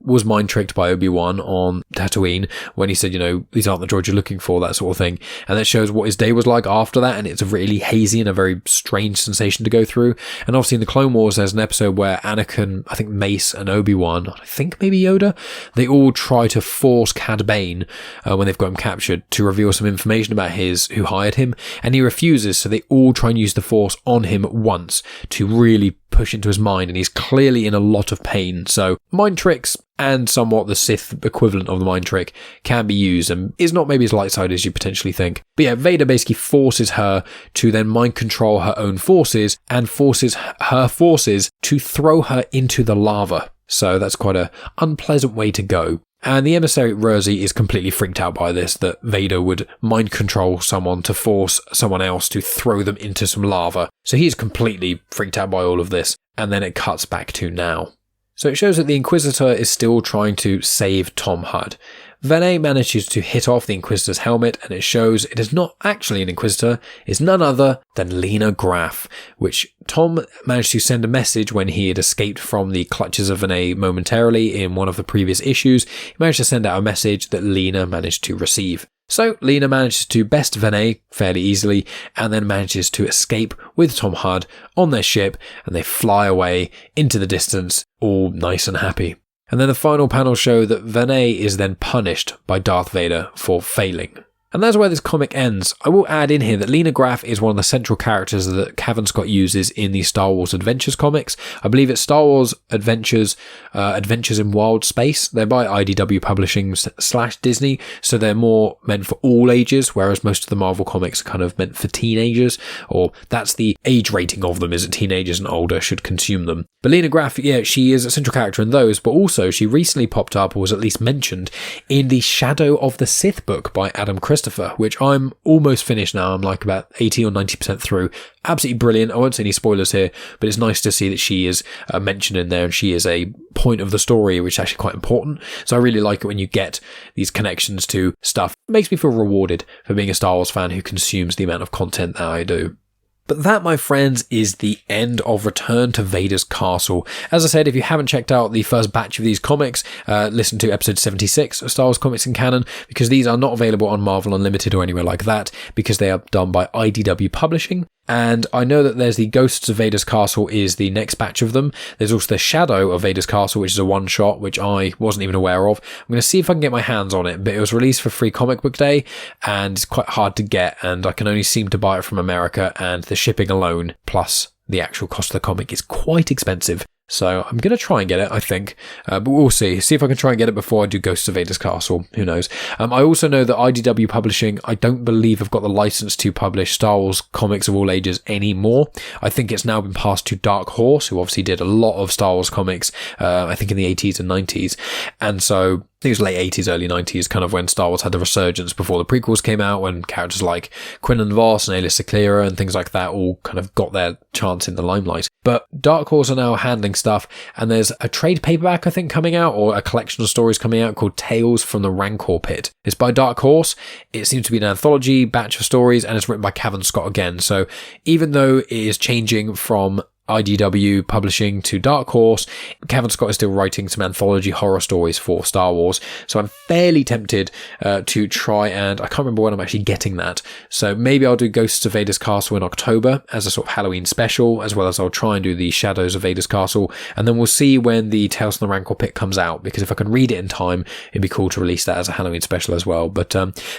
was mind tricked by Obi-Wan on Tatooine when he said, these aren't the droids you're looking for, that sort of thing. And that shows what his day was like after that. And it's a really hazy and a very strange sensation to go through. And obviously in the Clone Wars, there's an episode where Anakin, I think Mace and Obi-Wan, I think maybe Yoda, they all try to force Cad Bane, when they've got him captured, to reveal some information about who hired him, and he refuses. So they all try and use the Force on him once to really push into his mind, and he's clearly in a lot of pain. So mind tricks, and somewhat the Sith equivalent of the mind trick, can be used, and is not maybe as light side as you potentially think. But yeah, Vader basically forces her to then mind control her own forces, and forces her forces to throw her into the lava. So that's quite an unpleasant way to go. And the emissary Rurzi is completely freaked out by this, that Vader would mind control someone to force someone else to throw them into some lava. So he's completely freaked out by all of this. And then it cuts back to now. So it shows that the Inquisitor is still trying to save Tom Hutt. Vene manages to hit off the Inquisitor's helmet, and it shows it is not actually an Inquisitor, it's none other than Lena Graf, which Tom managed to send a message when he had escaped from the clutches of Vene momentarily in one of the previous issues. He managed to send out a message that Lena managed to receive. So Lena manages to best Vene fairly easily, and then manages to escape with Tom Hutt on their ship, and they fly away into the distance, all nice and happy. And then the final panels show that Vene is then punished by Darth Vader for failing. And that's where this comic ends. I will add in here that Lena Graf is one of the central characters that Cavan Scott uses in the Star Wars Adventures comics. I believe it's Star Wars Adventures, Adventures in Wild Space. They're by IDW Publishing / Disney, so they're more meant for all ages, whereas most of the Marvel comics are kind of meant for teenagers, or that's the age rating of them, is that teenagers and older should consume them. But Lena Graf, yeah, she is a central character in those, but also she recently popped up, or was at least mentioned, in the Shadow of the Sith book by Adam Christopher, which I'm almost finished now. I'm like about 80 or 90% through. Absolutely brilliant. I won't say any spoilers here, but it's nice to see that she is mentioned in there, and she is a point of the story, which is actually quite important. So I really like it when you get these connections to stuff. It makes me feel rewarded for being a Star Wars fan who consumes the amount of content that I do. But that, my friends, is the end of Return to Vader's Castle. As I said, if you haven't checked out the first batch of these comics, listen to episode 76 of Star Wars Comics in Canon, because these are not available on Marvel Unlimited or anywhere like that, because they are done by IDW Publishing. And I know that there's the Ghosts of Vader's Castle is the next batch of them. There's also the Shadow of Vader's Castle, which is a one-shot, which I wasn't even aware of. I'm going to see if I can get my hands on it, but it was released for Free Comic Book Day, and it's quite hard to get, and I can only seem to buy it from America, and the shipping alone, plus the actual cost of the comic, is quite expensive. So I'm going to try and get it, I think. But we'll see. See if I can try and get it before I do Ghosts of Vader's Castle. Who knows? I also know that IDW Publishing, I don't believe have got the license to publish Star Wars comics of all ages anymore. I think it's now been passed to Dark Horse, who obviously did a lot of Star Wars comics, I think in the 80s and 90s. And so I think it was late 80s, early 90s, kind of when Star Wars had the resurgence before the prequels came out, when characters like Quinlan Vos and Alis Seclera and things like that all kind of got their chance in the limelight. But Dark Horse are now handling stuff, and there's a trade paperback, I think, coming out, or a collection of stories coming out called Tales from the Rancor Pit. It's by Dark Horse. It seems to be an anthology batch of stories, and it's written by Cavan Scott again. So even though it is changing from IDW Publishing to Dark Horse, Cavan Scott is still writing some anthology horror stories for Star Wars, so I'm fairly tempted to try, and I can't remember when I'm actually getting that, so maybe I'll do Ghosts of Vader's Castle in October as a sort of Halloween special, as well as I'll try and do the Shadows of Vader's Castle, and then we'll see when the Tales from the Rancor Pit comes out, because if I can read it in time, it'd be cool to release that as a Halloween special as well. But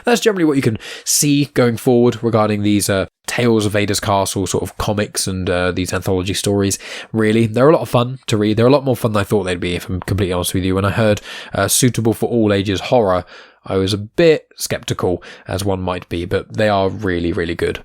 that's generally what you can see going forward regarding these Tales of Vader's Castle sort of comics and these anthology stories. Really, they're a lot of fun to read. They're a lot more fun than I thought they'd be, if I'm completely honest with you. When I heard suitable for all ages horror, I was a bit skeptical, as one might be, but they are really, really good.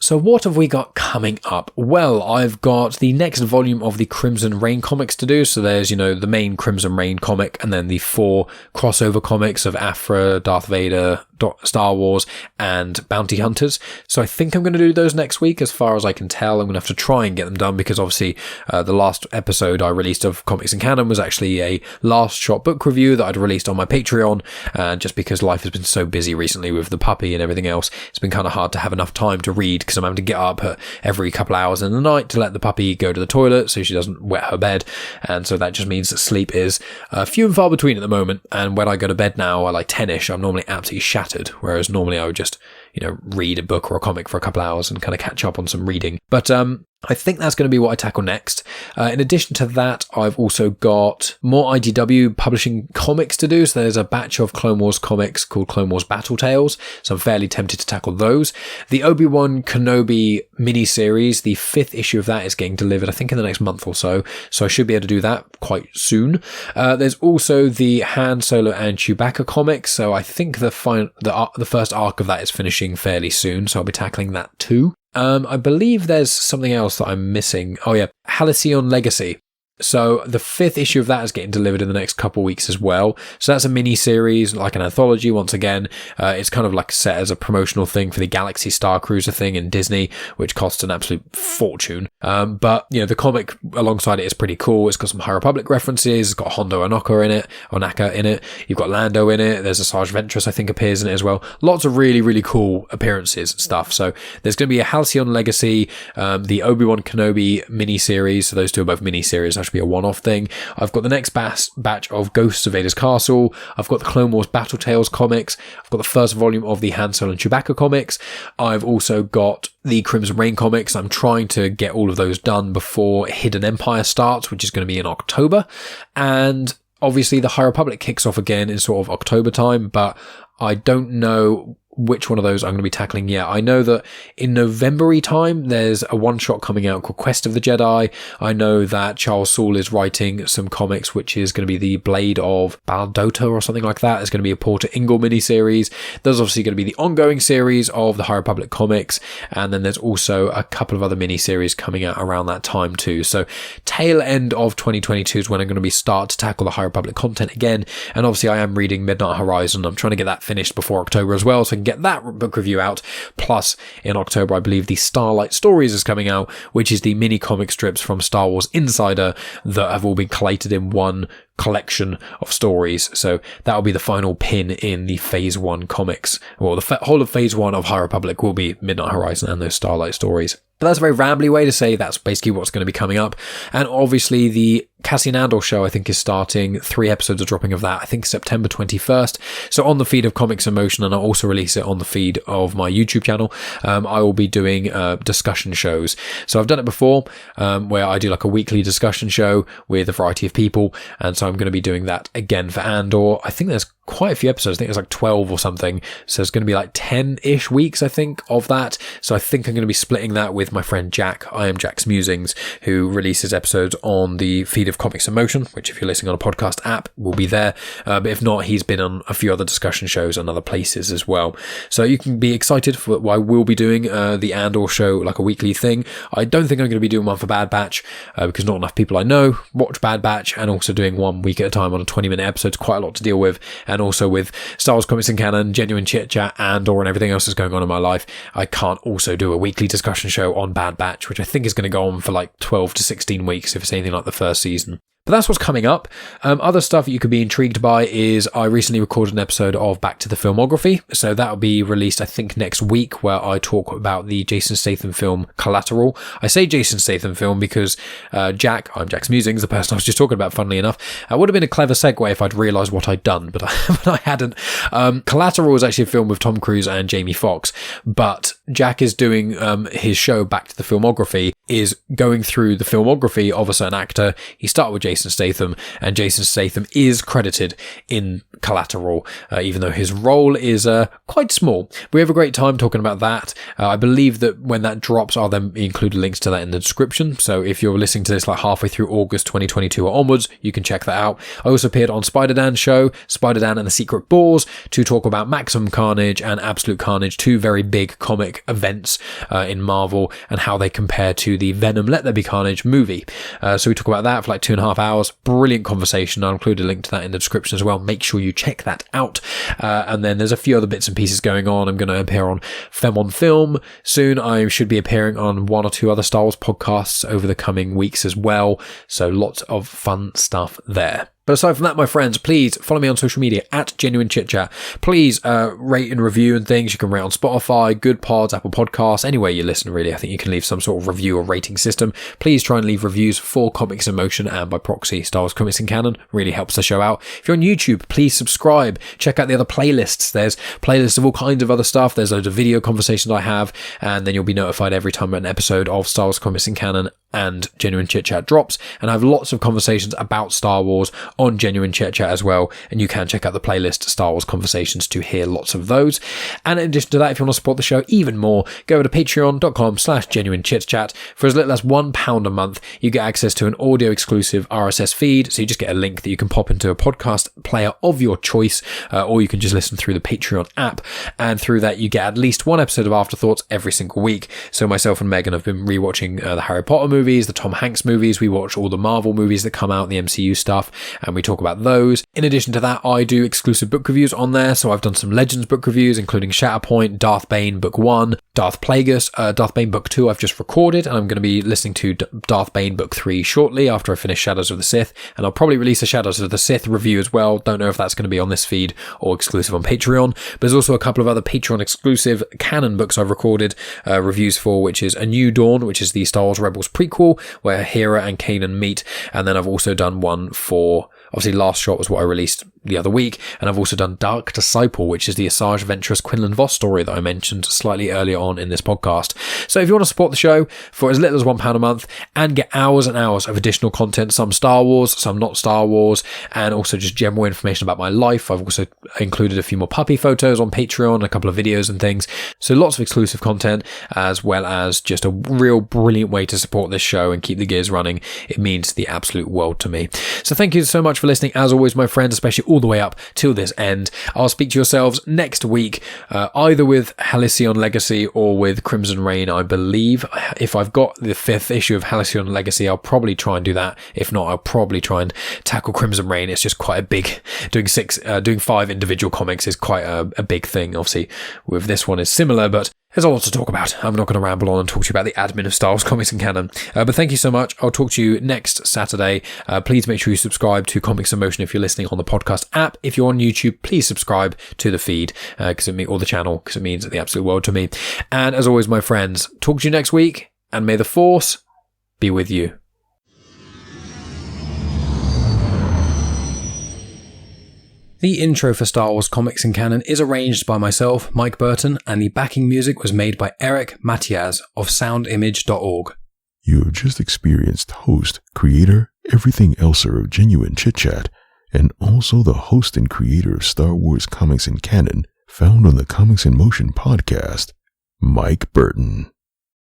So what have we got coming up? Well, I've got the next volume of the Crimson Reign comics to do. So there's, the main Crimson Reign comic and then the 4 crossover comics of Aphra, Darth Vader, Star Wars and Bounty Hunters. So I think I'm going to do those next week as far as I can tell. I'm going to have to try and get them done because obviously the last episode I released of Comics and Canon was actually a last shot book review that I'd released on my Patreon. And just because life has been so busy recently with the puppy and everything else, it's been kind of hard to have enough time to read because I'm having to get up every couple hours in the night to let the puppy go to the toilet so she doesn't wet her bed. And so that just means that sleep is few and far between at the moment. And when I go to bed now at like 10ish, I'm normally absolutely shattered. Whereas normally I would just, read a book or a comic for a couple hours and kind of catch up on some reading. But I think that's going to be what I tackle next. In addition to that, I've also got more IDW Publishing comics to do. So there's a batch of Clone Wars comics called Clone Wars Battle Tales. So I'm fairly tempted to tackle those. The Obi-Wan Kenobi miniseries, the 5th issue of that is getting delivered, I think, in the next month or so. So I should be able to do that quite soon. There's also the Han Solo and Chewbacca comics. So I think the first arc of that is finishing fairly soon. So I'll be tackling that too. I believe there's something else that I'm missing. Oh yeah, Halcyon Legacy. So the 5th issue of that is getting delivered in the next couple of weeks as well. So that's a mini series, like an anthology. Once again, it's kind of like set as a promotional thing for the Galaxy Star Cruiser thing in Disney, which costs an absolute fortune. But the comic alongside it is pretty cool. It's got some High Republic references. It's got Hondo Ohnaka in it. You've got Lando in it. There's Asajj Ventress, I think, appears in it as well. Lots of really, really cool appearances and stuff. So there's going to be a Halcyon Legacy, the Obi-Wan Kenobi mini series. So those two are both mini series. Should be a one-off thing. I've got the next batch of Ghosts of Vader's Castle. I've got the Clone Wars Battle Tales comics. I've got the first volume of the Han Solo and Chewbacca comics. I've also got the Crimson Reign comics. I'm trying to get all of those done before Hidden Empire starts, which is going to be in October. And obviously the High Republic kicks off again in sort of October time, but I don't know which one of those I'm going to be tackling yet. I know that in November-y time, there's a one-shot coming out called Quest of the Jedi. I know that Charles Soule is writing some comics, which is going to be the Blade of Baldota or something like that. There's going to be a Porter Ingle miniseries. There's obviously going to be the ongoing series of the High Republic comics. And then there's also a couple of other miniseries coming out around that time too. So tail end of 2022 is when I'm going to be start to tackle the High Republic content again. And obviously I am reading Midnight Horizon. I'm trying to get that finished before October as well, so I can get that book review out. Plus in October I believe the Starlight Stories is coming out, which is the mini comic strips from Star Wars Insider that have all been collated in one collection of stories. So that'll be the final pin in the Phase 1 comics. Well, the whole of Phase 1 of High Republic will be Midnight Horizon and those Starlight Stories. But that's a very rambly way to say that's basically what's going to be coming up. And obviously the Cassian Andor show, I think, is starting. 3 episodes are dropping of that, I think September 21st. So on the feed of Comics in Motion, and I'll also release it on the feed of my YouTube channel, I will be doing discussion shows. So I've done it before, where I do like a weekly discussion show with a variety of people. And so I'm going to be doing that again for Andor. I think there's quite a few episodes. I think it's like 12 or something. So it's going to be like 10-ish weeks, I think, of that. So I think I'm going to be splitting that with my friend Jack. I am Jack's Musings, who releases episodes on the feed of Comics in Motion, which if you're listening on a podcast app will be there. But if not, he's been on a few other discussion shows and other places as well. So you can be excited for what I will be doing, the Andor show, like a weekly thing. I don't think I'm going to be doing one for Bad Batch, because not enough people I know watch Bad Batch, and also doing 1 week at a time on a 20-minute episode is quite a lot to deal with. And also with Star Wars Comics and Canon, genuine Chit-Chat, Andor, and everything else that's going on in my life, I can't also do a weekly discussion show on Bad Batch, which I think is going to go on for like 12 to 16 weeks if it's anything like the first season. But that's what's coming up. Other stuff that you could be intrigued by is I recently recorded an episode of Back to the Filmography. So that'll be released, I think, next week, where I talk about the Jason Statham film Collateral. I say Jason Statham film because I'm Jack's Musings, the person I was just talking about, funnily enough. It would have been a clever segue if I'd realised what I'd done, but I hadn't. Collateral is actually a film with Tom Cruise and Jamie Foxx, but Jack is doing his show Back to the Filmography, is going through the filmography of a certain actor. He started with Jason Statham, and Jason Statham is credited in Collateral, even though his role is quite small. We have a great time talking about that. I believe that when that drops, I'll then include links to that in the description. So if you're listening to this like halfway through August 2022 or onwards, you can check that out. I also appeared on Spider-Dan's show, Spider-Dan and the Secret Boars, to talk about Maximum Carnage and Absolute Carnage, two very big comic events in Marvel, and how they compare to the Venom Let There Be Carnage movie. So we talk about that for like 2.5 hours. Brilliant conversation. I'll include a link to that in the description as well. Make sure you check that out. And then there's a few other bits and pieces going on. I'm going to appear on Fem on Film soon. I should be appearing on 1 or 2 other Star Wars podcasts over the coming weeks as well. So lots of fun stuff there. But aside from that, my friends, please follow me on social media at Genuine Chit-Chat. Please rate and review and things. You can rate on Spotify, Good Pods, Apple Podcasts, anywhere you listen, really. I think you can leave some sort of review or rating system. Please try and leave reviews for Comics in Motion and by proxy Star Wars Comics in Canon. Really helps the show out. If you're on YouTube, please subscribe. Check out the other playlists. There's playlists of all kinds of other stuff. There's loads of video conversations I have, and then you'll be notified every time an episode of Star Wars Comics in Canon and Genuine Chit-Chat drops. And I have lots of conversations about Star Wars on Genuine Chit-Chat as well, and you can check out the playlist Star Wars Conversations to hear lots of those. And in addition to that, if you want to support the show even more, go over to patreon.com/genuinechitchat. For as little as £1 a month, you get access to an audio exclusive RSS feed, so you just get a link that you can pop into a podcast player of your choice, or you can just listen through the Patreon app, and through that you get at least one episode of Afterthoughts every single week. So myself and Megan have been rewatching the Harry Potter movies, the Tom Hanks movies. We watch all the Marvel movies that come out, the MCU stuff, and we talk about those. In addition to that, I do exclusive book reviews on there. So I've done some Legends book reviews, including Shatterpoint, Darth Bane Book 1, Darth Plagueis, Darth Bane Book 2 I've just recorded, and I'm going to be listening to Darth Bane Book 3 shortly after I finish Shadows of the Sith, and I'll probably release a Shadows of the Sith review as well. Don't know if that's going to be on this feed or exclusive on Patreon, but there's also a couple of other Patreon exclusive canon books I've recorded reviews for, which is A New Dawn, which is the Star Wars Rebels prequel, where Hera and Canon meet, and then I've also done one for, obviously Last Shot was what I released the other week, and I've also done Dark Disciple, which is the Asajj Ventress Quinlan Vos story that I mentioned slightly earlier on in this podcast. So if you want to support the show for as little as £1 a month and get hours and hours of additional content, some Star Wars, some not Star Wars, and also just general information about my life, I've also included a few more puppy photos on Patreon, a couple of videos and things. So lots of exclusive content, as well as just a real brilliant way to support this show and keep the gears running. It means the absolute world to me. So thank you so much for listening, as always, my friends, especially all the way up till this end. I'll speak to yourselves next week, either with Halcyon Legacy or with Crimson Reign, I believe. If I've got the 5th issue of Halcyon Legacy, I'll probably try and do that. If not, I'll probably try and tackle Crimson Reign. It's just quite a big, doing 5 individual comics is quite a big thing. Obviously, with this one is similar, but there's a lot to talk about. I'm not going to ramble on and talk to you about the admin of Star Wars Comics in Canon. But thank you so much. I'll talk to you next Saturday. Please make sure you subscribe to Comics in Motion if you're listening on the podcast app. If you're on YouTube, please subscribe to the feed or the channel, because it means the absolute world to me. And as always, my friends, talk to you next week, and may the Force be with you. The intro for Star Wars Comics in Canon is arranged by myself, Mike Burton, and the backing music was made by Eric Matias of soundimage.org. You have just experienced host, creator, everything elser of Genuine Chit-Chat, and also the host and creator of Star Wars Comics in Canon, found on the Comics in Motion podcast, Mike Burton.